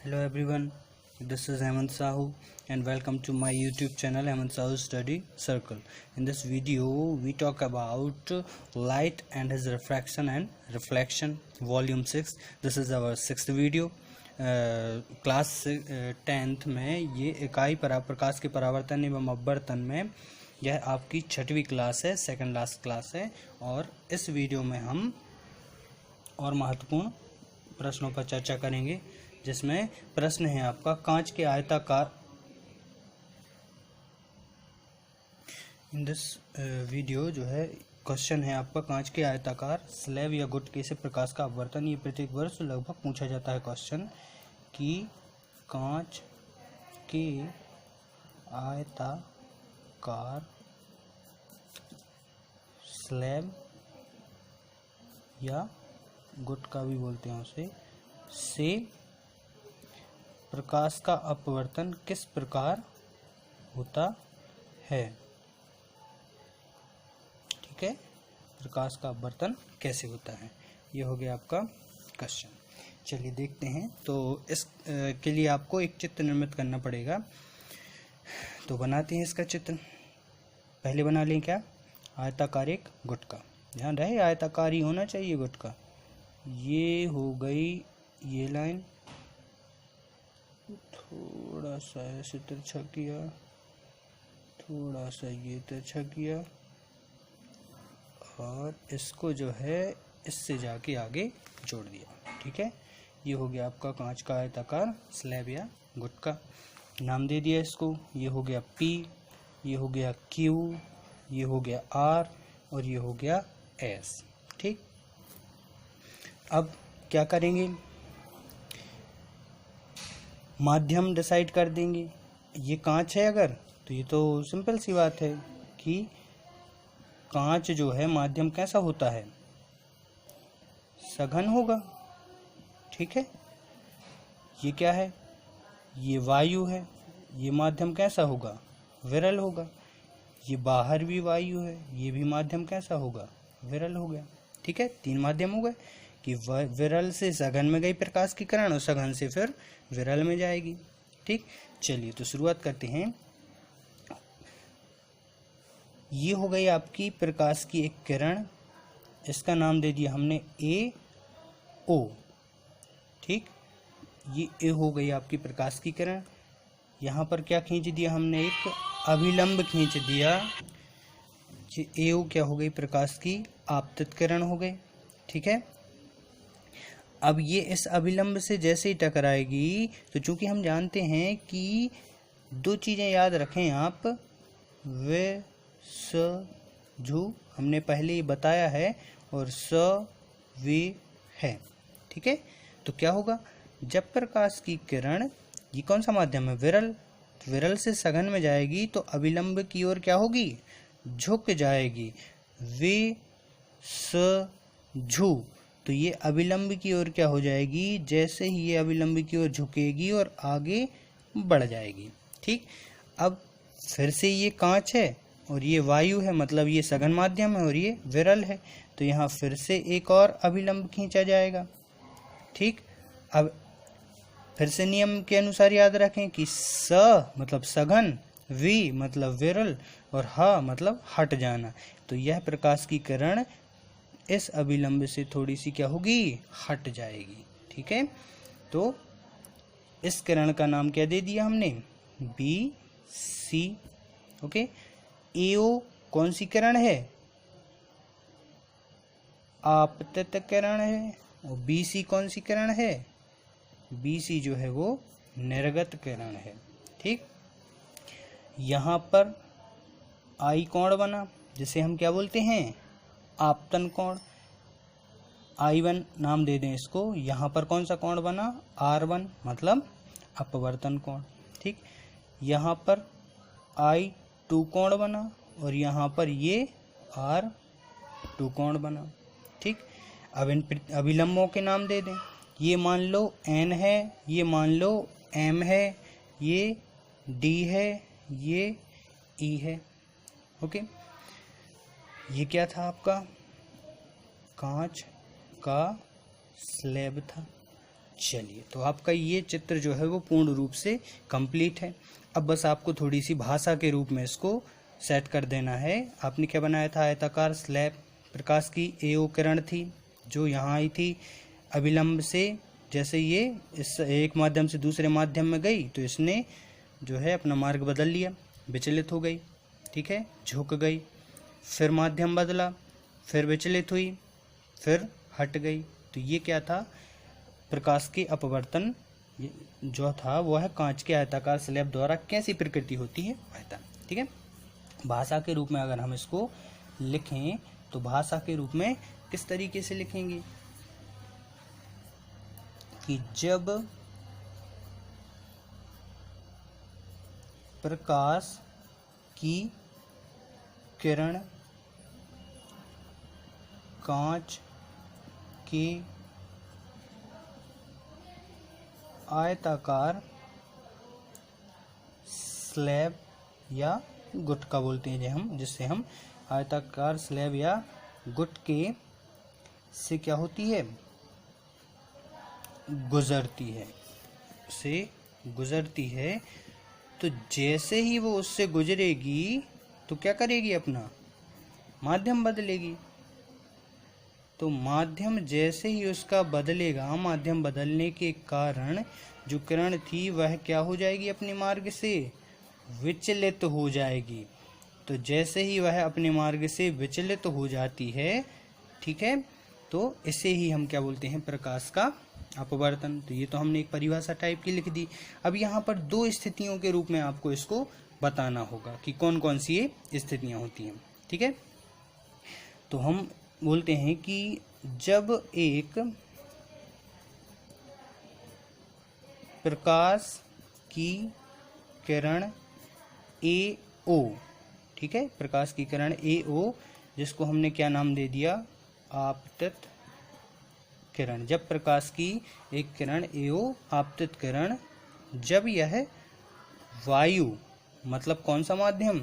Hello everyone, this is Hemant Sahu and welcome to my YouTube channel Hemant Sahu Study Circle. In this video we talk about light and his refraction and reflection volume 6. This is our 6th video. Class 10th में ये इकाई प्रकाश के परावर्तन एवं अपवर्तन में यह आपकी 6वीं क्लास है, सेकंड लास्ट क्लास है। और इस वीडियो में हम और महत्वपूर्ण प्रश्नों पर चर्चा करेंगे, जिसमें प्रश्न है आपका कांच के आयताकार। इन दिस वीडियो जो है क्वेश्चन है आपका कांच के आयताकार स्लैब या गुटके से प्रकाश का अपवर्तन। ये प्रत्येक वर्ष लगभग पूछा जाता है क्वेश्चन कि कांच के आयताकार स्लैब या गुटका भी बोलते हैं उसे, से प्रकाश का अपवर्तन किस प्रकार होता है। ठीक है, प्रकाश का अपवर्तन कैसे होता है, ये हो गया आपका क्वेश्चन। चलिए देखते हैं। तो इस के लिए आपको एक चित्र निर्मित करना पड़ेगा, तो बनाते हैं इसका चित्र। पहले बना लें क्या, आयताकार एक गुटका। ध्यान रहे आयताकार ही होना चाहिए गुटका। ये हो गई ये लाइन, थोड़ा सा ऐसे तिरछा किया, थोड़ा सा ये तिरछा किया, और इसको जो है इससे जाके आगे जोड़ दिया। ठीक है, ये हो गया आपका कांच का आयताकार स्लैब या गुटका। नाम दे दिया इसको। ये हो गया P, ये हो गया Q, ये हो गया R और ये हो गया S। ठीक, अब क्या करेंगे, माध्यम डिसाइड कर देंगे। ये कांच है अगर, तो ये तो सिंपल सी बात है कि कांच जो है माध्यम कैसा होता है, सघन होगा। ठीक है, ये क्या है, ये वायु है, ये माध्यम कैसा होगा, विरल होगा। ये बाहर भी वायु है, ये भी माध्यम कैसा होगा, विरल हो गया। ठीक है, 3 माध्यम हो गए कि विरल से सघन में गई प्रकाश की किरण और सघन से फिर विरल में जाएगी। ठीक, चलिए तो शुरुआत करते हैं। ये हो गई आपकी प्रकाश की एक किरण, इसका नाम दे दिया हमने AO। ठीक, ये A हो गई आपकी प्रकाश की किरण। यहाँ पर क्या खींच दिया हमने, एक अभिलंब खींच दिया। ये AO क्या हो गई, प्रकाश की आपतित किरण हो गई। ठीक है, अब ये इस अभिलंब से जैसे ही टकराएगी, तो चूंकि हम जानते हैं कि 2 चीज़ें याद रखें आप, वे स झु हमने पहले ही बताया है, और स वे है। ठीक है, तो क्या होगा, जब प्रकाश की किरण, ये कौन सा माध्यम है, विरल, विरल से सघन में जाएगी तो अभिलंब की ओर क्या होगी, झुक जाएगी। वे स झु, तो ये अभिलंब की ओर क्या हो जाएगी, जैसे ही ये अभिलंब की ओर झुकेगी और आगे बढ़ जाएगी। ठीक, अब फिर से ये कांच है और ये वायु है, मतलब ये सघन माध्यम है और ये विरल है, तो यहाँ फिर से एक और अभिलंब खींचा जाएगा। ठीक, अब फिर से नियम के अनुसार याद रखें कि स मतलब सघन, वी मतलब विरल और ह मतलब हट जाना। तो यह प्रकाश की किरण इस अभिलंब से थोड़ी सी क्या होगी, हट जाएगी। ठीक है, तो इस किरण का नाम क्या दे दिया हमने, BC। ओके, AO कौन सी किरण है, आपतित किरण है, और BC कौन सी किरण है, BC जो है वो निर्गत किरण है। ठीक, यहाँ पर I कोण बना, जिसे हम क्या बोलते हैं, आपतन कोण। I1 नाम दे दें इसको। यहाँ पर कौन सा कोण बना, R1 मतलब अपवर्तन कोण। ठीक, यहाँ पर I2 कोण बना और यहाँ पर ये R2 कोण बना। ठीक, अब इन अभिलंबों के नाम दे दें। ये मान लो N है, ये मान लो M है, ये D है, ये E है। ओके, ये क्या था आपका, कांच का स्लैब था। चलिए, तो आपका ये चित्र जो है वो पूर्ण रूप से कंप्लीट है। अब बस आपको थोड़ी सी भाषा के रूप में इसको सेट कर देना है। आपने क्या बनाया था, आयताकार स्लैब, प्रकाश की एओ किरण थी जो यहाँ आई थी अभिलंब से। जैसे ये इस एक माध्यम से दूसरे माध्यम में गई तो इसने जो है अपना मार्ग बदल लिया, विचलित हो गई, ठीक है, झुक गई, फिर माध्यम बदला, फिर विचलित हुई, फिर हट गई। तो ये क्या था, प्रकाश के अपवर्तन जो था वह कांच के आयताकार स्लैब द्वारा कैसी प्रकृति होती है वह था, ठीक है। भाषा के रूप में अगर हम इसको लिखें तो भाषा के रूप में किस तरीके से लिखेंगे कि जब प्रकाश की किरण कांच के आयताकार स्लैब या गुटका बोलते हैं हम, जिससे हम आयताकार स्लैब या गुटके से क्या होती है, गुजरती है। तो जैसे ही वो उससे गुजरेगी तो क्या करेगी, अपना माध्यम बदलेगी। तो माध्यम जैसे ही उसका बदलेगा, माध्यम बदलने के कारण जो किरण थी वह क्या हो जाएगी, अपने मार्ग से विचलित हो जाएगी। तो जैसे ही वह अपने मार्ग से विचलित हो जाती है, ठीक है, तो इसे ही हम क्या बोलते हैं, प्रकाश का अपवर्तन। तो ये तो हमने एक परिभाषा टाइप की लिख दी। अब यहाँ पर दो स्थितियों के रूप में आपको इसको बताना होगा कि कौन कौन सी ये स्थितियाँ होती हैं, ठीक है। तो हम बोलते हैं कि जब एक प्रकाश की किरण AO, ठीक है, प्रकाश की किरण AO, जिसको हमने क्या नाम दे दिया, आपतित किरण। जब प्रकाश की एक किरण AO, आपतित किरण, जब यह वायु, मतलब कौन सा माध्यम,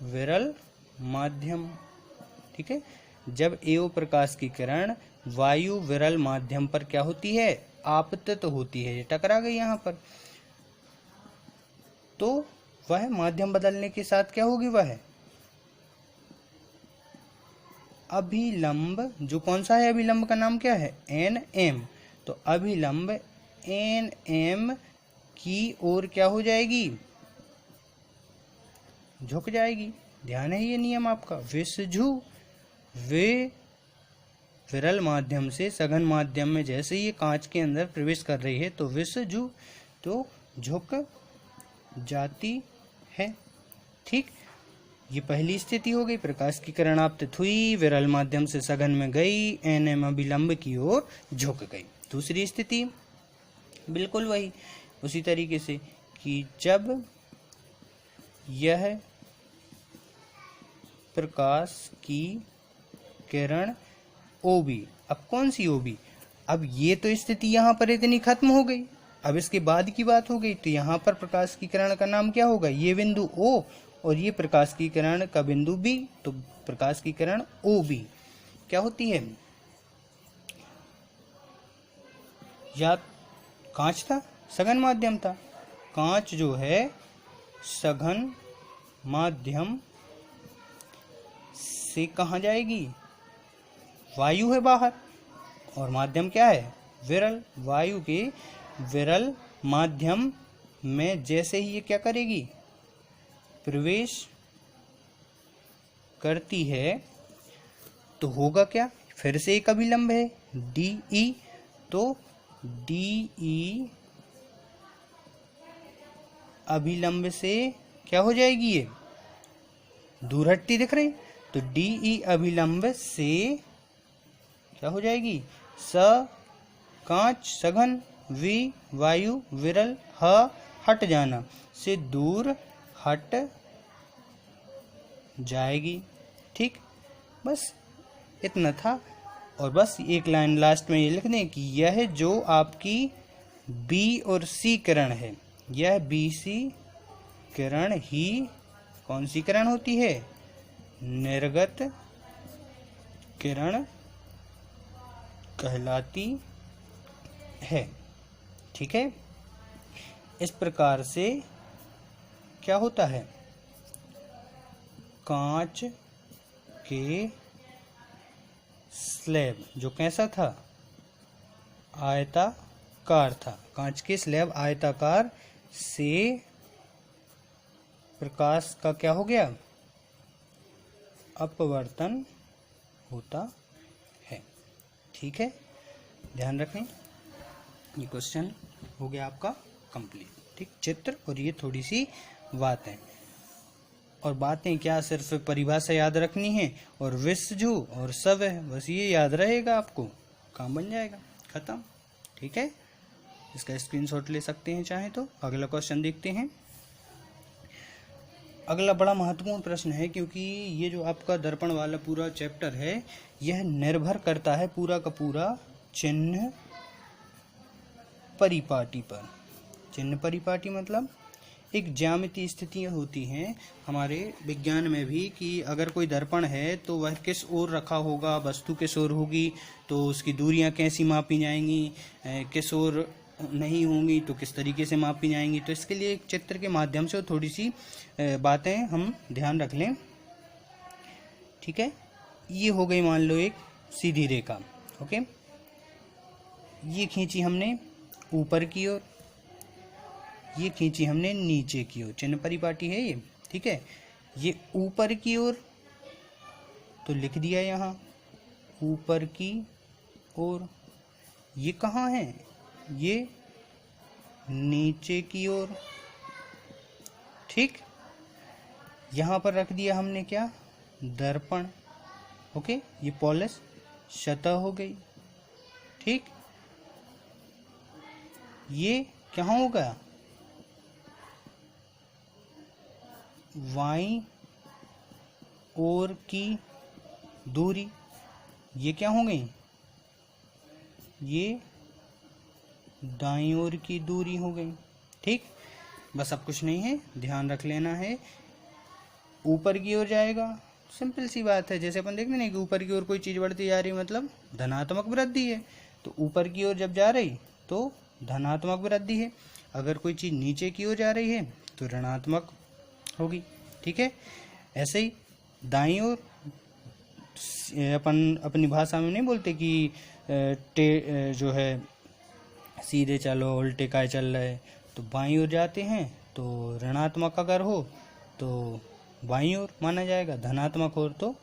विरल माध्यम, ठीक है, जब AO प्रकाश की किरण वायु विरल माध्यम पर क्या होती है, आपतित होती है, ये टकरा गई यहाँ पर, तो वह माध्यम बदलने के साथ क्या होगी, वह अभिलंब, जो कौन सा है, अभिलंब का नाम क्या है, NM। तो अभिलंब NM की ओर क्या हो जाएगी, झुक जाएगी। ध्यान है ये नियम आपका। विषझु, वे विरल माध्यम से सघन माध्यम में जैसे ये कांच के अंदर प्रवेश कर रही है तो विषझु तो झुक जाती है, ठीक। ये पहली स्थिति हो गई, प्रकाश की किरण आपतित हुई, विरल माध्यम से सघन में गई, NM अभिलंब की ओर झुक गई। दूसरी स्थिति बिल्कुल वही, उसी तरीके से कि जब यह प्रकाश की किरण OB, अब कौन सी OB, अब ये तो स्थिति यहाँ पर इतनी खत्म हो गई, अब इसके बाद की बात हो गई। तो यहाँ पर प्रकाश की किरण का नाम क्या होगा, ये बिंदु O और ये प्रकाश की किरण का बिंदु B। तो प्रकाश की किरण OB क्या होती है, या कांच था, सघन माध्यम था, कांच जो है सघन माध्यम से कहाँ जाएगी, वायु है बाहर, और माध्यम क्या है, विरल। वायु के विरल माध्यम में जैसे ही ये क्या करेगी, प्रवेश करती है तो होगा क्या, फिर से एक अभिलंब है DE। तो DE अभिलंब से क्या हो जाएगी, ये दूर हटती दिख रही, तो DE अभिलंब से क्या हो जाएगी, स कांच सघन, V वायु विरल, ह हट जाना, से दूर हट जाएगी, ठीक। बस इतना था। और बस एक लाइन लास्ट में ये लिख दें कि यह जो आपकी B और C किरण है, यह BC किरण ही कौन सी किरण होती है, निर्गत किरण कहलाती है। ठीक है, इस प्रकार से क्या होता है, कांच के स्लैब जो कैसा था, आयताकार था, कांच के स्लैब आयताकार से प्रकाश का क्या हो गया, अपवर्तन होता है। ठीक है, ध्यान रखें, ये क्वेश्चन हो गया आपका कंप्लीट। ठीक, चित्र और ये थोड़ी सी बातें, और बातें क्या सिर्फ परिभाषा याद रखनी है, और विश्व जो और सब है बस ये याद रहेगा, आपको काम बन जाएगा, खत्म। ठीक है, इसका स्क्रीनशॉट ले सकते हैं चाहे तो। अगला क्वेश्चन देखते हैं। अगला बड़ा महत्वपूर्ण प्रश्न है, क्योंकि ये जो आपका दर्पण वाला पूरा चैप्टर है यह निर्भर करता है पूरा का पूरा चिन्ह परिपाटी पर। चिन्ह परिपाटी मतलब एक ज्यामितीय स्थितियाँ होती हैं हमारे विज्ञान में भी, कि अगर कोई दर्पण है तो वह किस ओर रखा होगा, वस्तु किस ओर होगी तो उसकी दूरियां कैसी मापी जाएंगी, किस ओर नहीं होंगी तो किस तरीके से मापी जाएंगी। तो इसके लिए एक चित्र के माध्यम से थोड़ी सी बातें हम ध्यान रख लें। ठीक है, ये हो गई मान लो एक सीधी रेखा। ओके, ये खींची हमने ऊपर की ओर, ये खींची हमने नीचे की ओर, चिन्ह परिपाटी है ये। ठीक है, ये ऊपर की ओर तो लिख दिया यहाँ ऊपर की ओर, ये कहाँ है, ये नीचे की ओर। ठीक, यहाँ पर रख दिया हमने क्या, दर्पण। ओके, ये पॉलिश सतह हो गई। ठीक, ये कहाँ होगा, वाई ओर की दूरी, ये क्या हो गई, ये दाईं ओर की दूरी हो गई। ठीक, बस अब कुछ नहीं है, ध्यान रख लेना है। ऊपर की ओर जाएगा, सिंपल सी बात है, जैसे अपन देखते हैं कि ऊपर की ओर कोई चीज़ बढ़ती जा रही मतलब धनात्मक वृद्धि है, तो ऊपर की ओर जब जा रही तो धनात्मक वृद्धि है, अगर कोई चीज़ नीचे की ओर जा रही है तो ऋणात्मक होगी। ठीक है, ऐसे ही दाईं ओर अपन अपनी भाषा में नहीं बोलते कि जो है सीधे चलो उल्टे काय चल रहे, तो बाईं ओर जाते हैं तो ऋणात्मक अगर हो तो बाईं ओर माना जाएगा, धनात्मक हो तो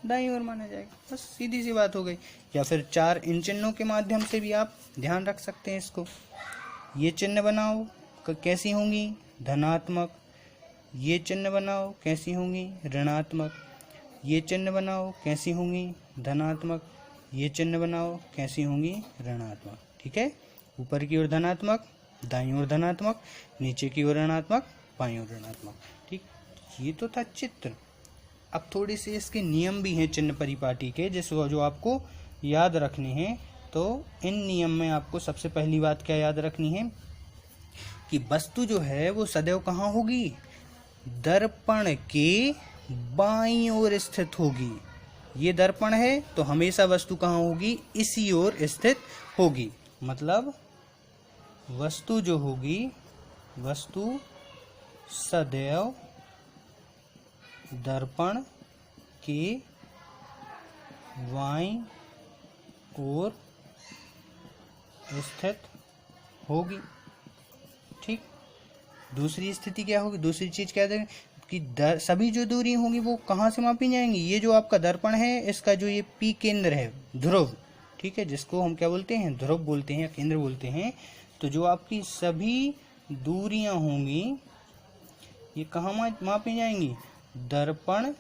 दाईं ओर माना जाएगा, बस सीधी सी बात हो गई। या फिर 4 इन चिन्हों के माध्यम से भी आप ध्यान रख सकते हैं इसको। ये चिन्ह बनाओ कैसी होंगी, धनात्मक, ये चिन्ह बनाओ कैसी होंगी, ऋणात्मक, ये चिन्ह बनाओ कैसी होंगी, धनात्मक, ये चिन्ह बनाओ कैसी होंगी, ऋणात्मक। ठीक है, ऊपर की ओर धनात्मक, दाईं ओर धनात्मक, नीचे की ओर ऋणात्मक, बाईं ओर ऋणात्मक। ठीक, ये तो था चित्र। अब थोड़े से इसके नियम भी हैं चिन्ह परिपाटी के, जिसको जो आपको याद रखने हैं। तो इन नियम में आपको सबसे पहली बात क्या याद रखनी है कि वस्तु जो है वो सदैव कहाँ होगी, दर्पण के बाईं ओर स्थित होगी। ये दर्पण है तो हमेशा वस्तु कहाँ होगी, इसी ओर स्थित होगी। मतलब वस्तु जो होगी, वस्तु सदैव दर्पण के बाईं ओर स्थित होगी। ठीक, दूसरी स्थिति क्या होगी, दूसरी चीज क्या है कि सभी जो दूरी होंगी वो कहाँ से मापी जाएंगी, ये जो आपका दर्पण है इसका जो ये पी केंद्र है, ध्रुव, ठीक है, जिसको हम क्या बोलते हैं, ध्रुव बोलते हैं या केंद्र बोलते हैं। तो जो आपकी सभी दूरियां होंगी ये कहाँ मापी जाएंगी, दर्पण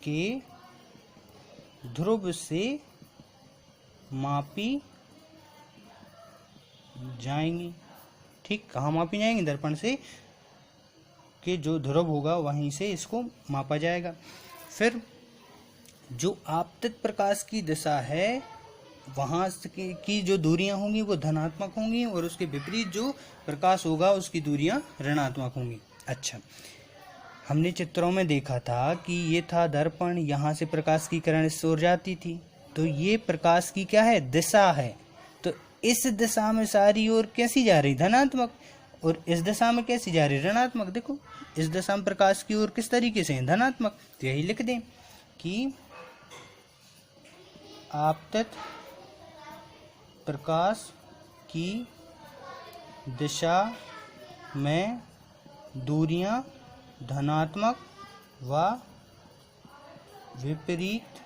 के ध्रुव से मापी जाएंगी। ठीक, कहाँ मापी जाएंगी, दर्पण से के जो ध्रुव होगा वहीं से इसको मापा जाएगा। फिर जो आपतित प्रकाश की दिशा है वहाँ की जो दूरियां होंगी वो धनात्मक होंगी, और उसके विपरीत जो प्रकाश होगा उसकी दूरियां ऋणात्मक होंगी। अच्छा, हमने चित्रों में देखा था कि ये था दर्पण, यहाँ से प्रकाश की किरण इस ओर जाती थी, तो ये प्रकाश की क्या है, दिशा है। तो इस दिशा में सारी ओर कैसी जा रही, धनात्मक, और इस दिशा में कैसी जा रही, ऋणात्मक। देखो इस दिशा में प्रकाश की ओर किस तरीके से है, धनात्मक। तो यही लिख दें कि आपतित प्रकाश की दिशा में दूरियां धनात्मक व विपरीत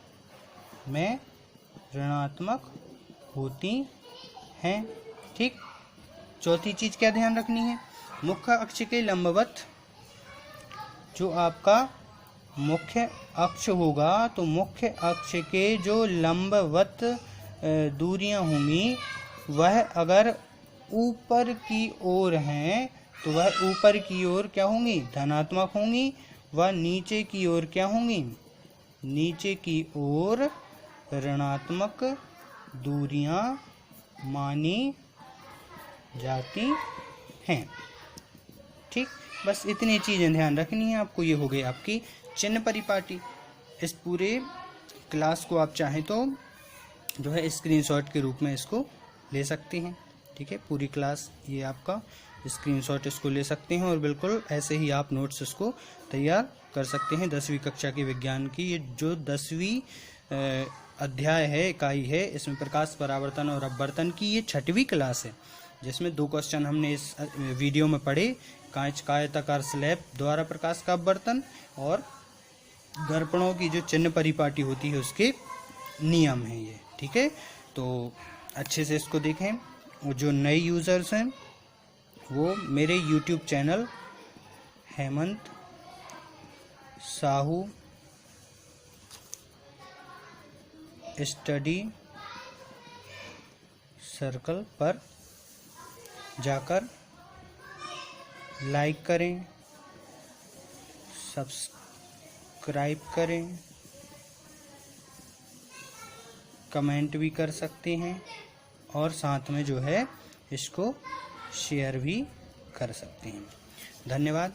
में ऋणात्मक होती हैं। ठीक। चौथी चीज क्या ध्यान रखनी है, मुख्य अक्ष के लंबवत, जो आपका मुख्य अक्ष होगा तो मुख्य अक्ष के जो लंबवत दूरियां होंगी वह अगर ऊपर की ओर हैं तो वह ऊपर की ओर क्या होंगी, धनात्मक होंगी, व नीचे की ओर क्या होंगी, नीचे की ओर ऋणात्मक दूरियां मानी जाती हैं। ठीक, बस इतनी चीज़ें ध्यान रखनी है आपको। ये हो गई आपकी चिन्ह परिपाटी। इस पूरे क्लास को आप चाहें तो जो है स्क्रीनशॉट के रूप में इसको ले सकते हैं। ठीक है, पूरी क्लास ये आपका स्क्रीनशॉट इसको ले सकते हैं और बिल्कुल ऐसे ही आप नोट्स इसको तैयार कर सकते हैं। 10वीं कक्षा के विज्ञान की ये जो 10वीं अध्याय है, इकाई है, इसमें प्रकाश परावर्तन और अपवर्तन की ये 6वीं क्लास है, जिसमें 2 क्वेश्चन हमने इस वीडियो में पढ़े। कांच का आयताकार स्लैब द्वारा प्रकाश का अपवर्तन और दर्पणों की जो चिन्ह परिपाटी होती है उसके नियम हैं ये। ठीक है, तो अच्छे से इसको देखें। और जो नए यूज़र्स हैं वो मेरे YouTube channel Hemant Sahu study circle पर जाकर लाइक करें, सब्सक्राइब करें, कमेंट भी कर सकते हैं और साथ में जो है इसको शेयर भी कर सकते हैं। धन्यवाद।